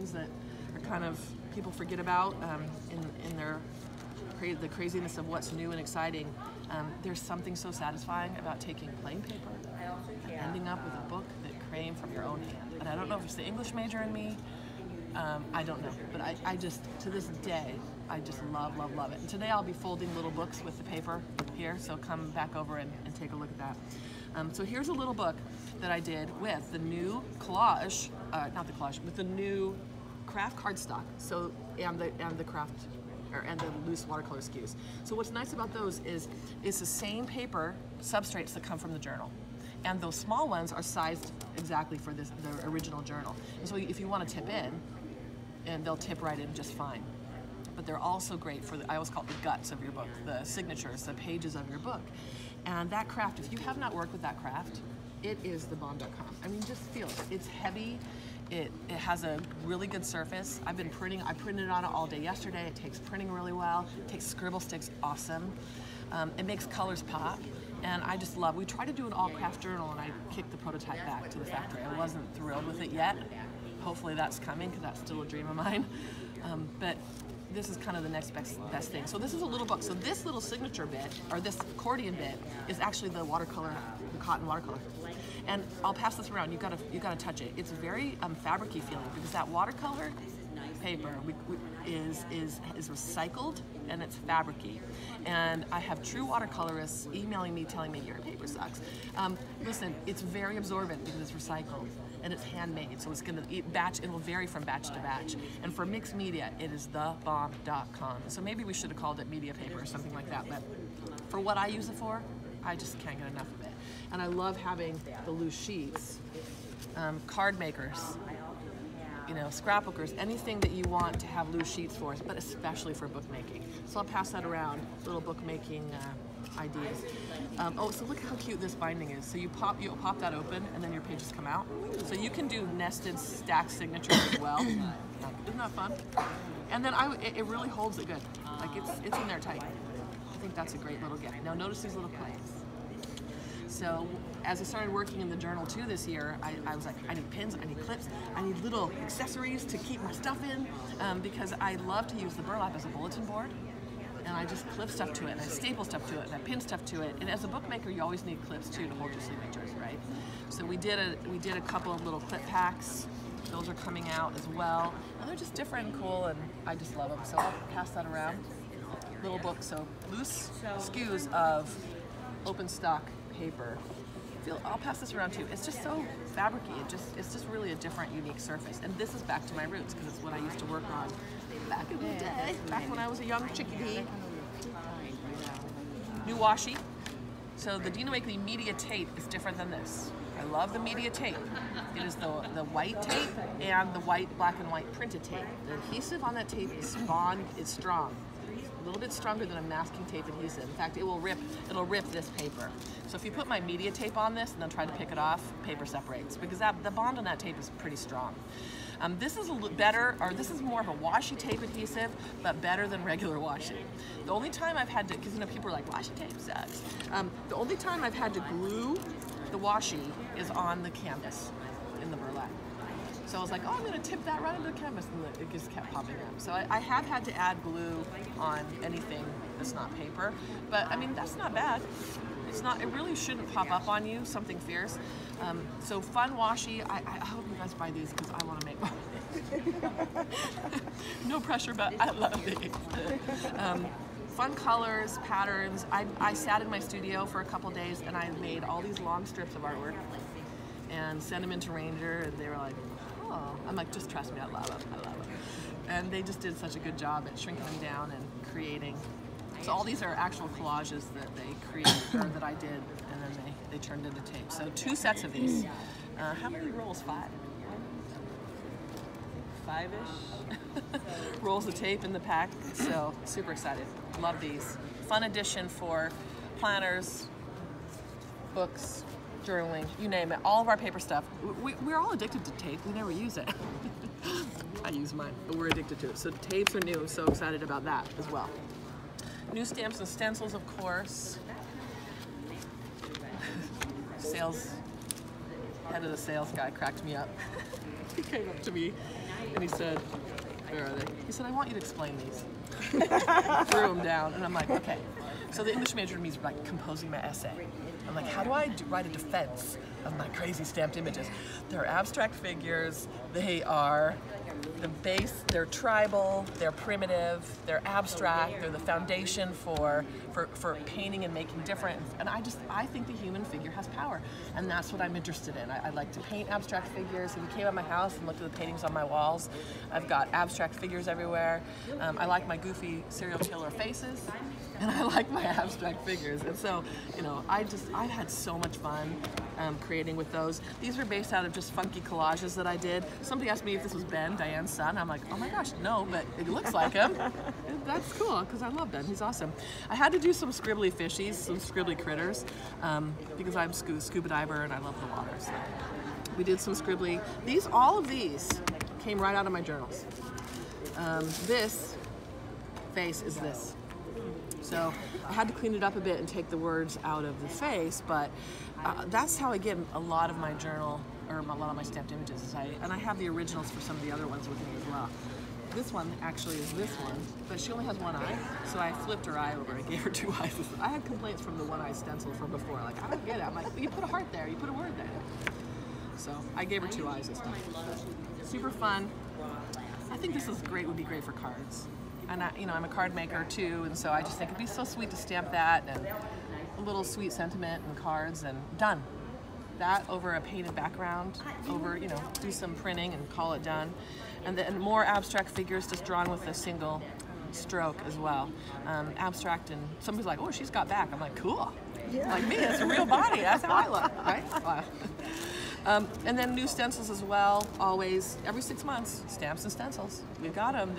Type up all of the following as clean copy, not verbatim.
things that are kind of people forget about in the craziness of what's new and exciting. There's something so satisfying about taking plain paper and ending up with a book that came from your own hand. And I don't know if it's the English major in me, I don't know, but I just, to this day, I just love, love, love it. And today I'll be folding little books with the paper here, so come back over and take a look at that. So here's a little book that I did with the new collage, not the collage, with the new craft cardstock, so and the craft, and the loose watercolor SKUs. So what's nice about those is it's the same paper substrates that come from the journal. And those small ones are sized exactly for the original journal. And so if you want to tip in, and they'll tip right in just fine. But they're also great for, I always call it the guts of your book, the signatures, the pages of your book. And that craft, if you have not worked with that craft, it is the bomb.com. I mean, just feel it. It's heavy. It has a really good surface. I printed on it all day yesterday. It takes printing really well. It takes scribble sticks awesome. It makes colors pop. And I just love, we tried to do an all craft journal and I kicked the prototype back to the factory. I wasn't thrilled with it yet. Hopefully that's coming because that's still a dream of mine. But this is kind of the next best thing. So this is a little book. So this little signature bit, or this accordion bit, is actually the watercolor, the cotton watercolor. And I'll pass this around. You gotta touch it. It's very fabric-y feeling because that watercolor paper is recycled and it's fabric-y. And I have true watercolorists emailing me telling me your paper sucks. Listen, it's very absorbent because it's recycled and it's handmade, so it's gonna it will vary from batch to batch. And for mixed media, it is thebomb.com. So maybe we should have called it media paper or something like that, but for what I use it for, I just can't get enough of it. And I love having the loose sheets, card makers, you know, scrapbookers, anything that you want to have loose sheets for, but especially for bookmaking. So I'll pass that around, little bookmaking ideas. Oh, so look how cute this binding is. So you pop that open and then your pages come out. So you can do nested stacked signatures as well. Isn't that fun? And then it really holds it good. Like it's in there tight. I think that's a great little gift. Now notice these little plates. So as I started working in the journal too this year, I was like, I need pins, I need clips, I need little accessories to keep my stuff in, because I love to use the burlap as a bulletin board. And I just clip stuff to it, and I staple stuff to it, and I pin stuff to it. And as a bookmaker, you always need clips too to hold your signatures, right? So we did a couple of little clip packs. Those are coming out as well, and they're just different and cool, and I just love them. So I'll pass that around. Little book, so loose SKUs of open stock paper. I'll pass this around too. It's just so fabric-y. It's just really a different, unique surface. And this is back to my roots because it's what I used to work on back in the day, back when I was a young chickadee. New washi. So the Dina Wakley media tape is different than this. I love the media tape. It is the white tape and the white, black and white printed tape. The adhesive on that tape is strong. A little bit stronger than a masking tape adhesive. In fact, it'll rip this paper. So if you put my media tape on this and then try to pick it off, paper separates because the bond on that tape is pretty strong. This is a little better, or this is more of a washi tape adhesive, but better than regular washi. The only time I've had to, because people are like, washi tape sucks. The only time I've had to glue the washi is on the canvas in the burlap. So I was like, oh, I'm going to tip that right into the canvas, and it just kept popping up. So I have had to add glue on anything that's not paper, but I mean, that's not bad. It really shouldn't pop up on you, something fierce. So fun washi, I hope you guys buy these because I want to make one. No pressure, but I love these. Fun colors, patterns. I sat in my studio for a couple days and I made all these long strips of artwork and sent them into Ranger, and they were like, oh. I'm like, just trust me, I love them, I love them. And they just did such a good job at shrinking them down and creating. So all these are actual collages that they created, or that I did, and then they turned into tape. So 2 sets of these. How many rolls? 5? 5-ish rolls of tape in the pack. So super excited. Love these. Fun addition for planners, books, journaling, you name it. All of our paper stuff. We're all addicted to tape. We never use it. I use mine, but we're addicted to it. So tapes are new. I'm so excited about that as well. New stamps and stencils, of course. Head of the sales guy cracked me up. He came up to me And he said, where are they? He said, I want you to explain these. Threw them down, and I'm like, okay. So the English major in me is like composing my essay. I'm like, how do I write a defense of my crazy stamped images? They're abstract figures, they are the base, they're tribal, they're primitive, they're abstract, they're the foundation for painting and making different. And I think the human figure has power, and that's what I'm interested in. I like to paint abstract figures. If you came at my house and looked at the paintings on my walls, I've got abstract figures everywhere. I like my goofy serial killer faces, and I like my abstract figures. And so, you know, I had so much fun creating with those. These were based out of just funky collages that I did. Somebody asked me if this was Ben, Diane's son. I'm like, oh my gosh, no, but it looks like him. That's cool, because I love Ben. He's awesome. I had to do some scribbly fishies, some scribbly critters, because I'm a scuba diver and I love the water. So we did some scribbly. All of these came right out of my journals. This face is this. So I had to clean it up a bit and take the words out of the face, but that's how I get a lot of my journal, or a lot of my stamped images. And I have the originals for some of the other ones with me as well. This one actually is this one, but she only has one eye, so I flipped her eye over. I gave her 2 eyes. I had complaints from the one eye stencil from before, like, I don't get it. I'm like, you put a heart there, you put a word there. So I gave her 2 eyes this time. Super fun. I think this is great, would be great for cards. And I'm a card maker too, and so I just think it'd be so sweet to stamp that and a little sweet sentiment and cards, and done. That over a painted background, over, do some printing and call it done. And then more abstract figures just drawn with a single stroke as well. Abstract, and somebody's like, oh, she's got back. I'm like, cool. Yeah. Like me, it's a real body. That's how I look, right? Wow. And then new stencils as well, always, every 6 months, stamps and stencils. We've got them.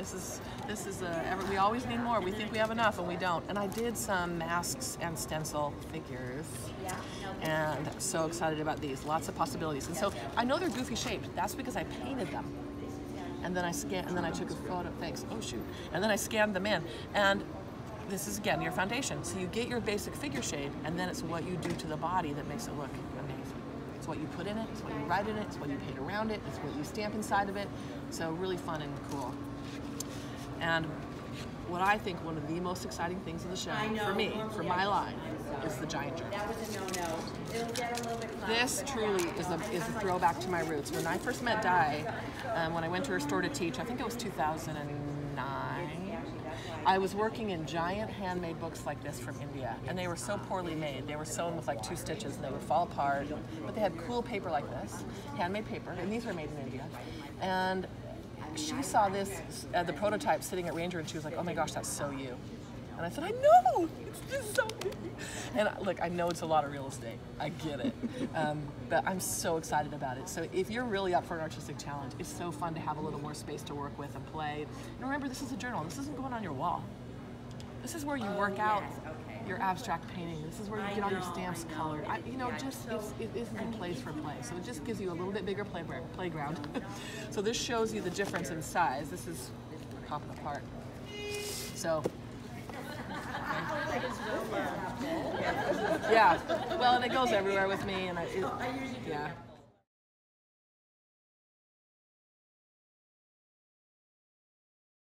We always need more. We think we have enough, and we don't. And I did some masks and stencil figures, and I'm so excited about these. Lots of possibilities. And so I know they're goofy shaped. That's because I painted them. And then I took a photo, thanks, oh shoot. And then I scanned them in. And this is, again, your foundation. So you get your basic figure shape, and then it's what you do to the body that makes it look amazing. It's what you put in it, it's what you write in it, it's what you paint around it, it's what you stamp inside of it. So really fun and cool. And what I think one of the most exciting things of the show, for me, for my line, is the giant journal. That was a no-no. It'll get a little bit closer. This truly is a throwback to my roots. When I first met Di, when I went to her store to teach, I think it was 2009, I was working in giant handmade books like this from India, and they were so poorly made. They were sewn with like 2 stitches, and they would fall apart, but they had cool paper like this, handmade paper, and these were made in India. And she saw this, the prototype sitting at Ranger, and she was like, oh my gosh, that's so you. And I said, I know, it's just so you. And look, I know it's a lot of real estate, I get it, but I'm so excited about it. So if you're really up for an artistic challenge, it's so fun to have a little more space to work with and play. And remember, this is a journal, this isn't going on your wall. This is where you work out your abstract painting. This is where you get all your stamps colored. It isn't a place for play. So it just gives you a little bit bigger playground. So this shows you the difference in size. This is popping apart. So, yeah. Well, and it goes everywhere with me, and yeah.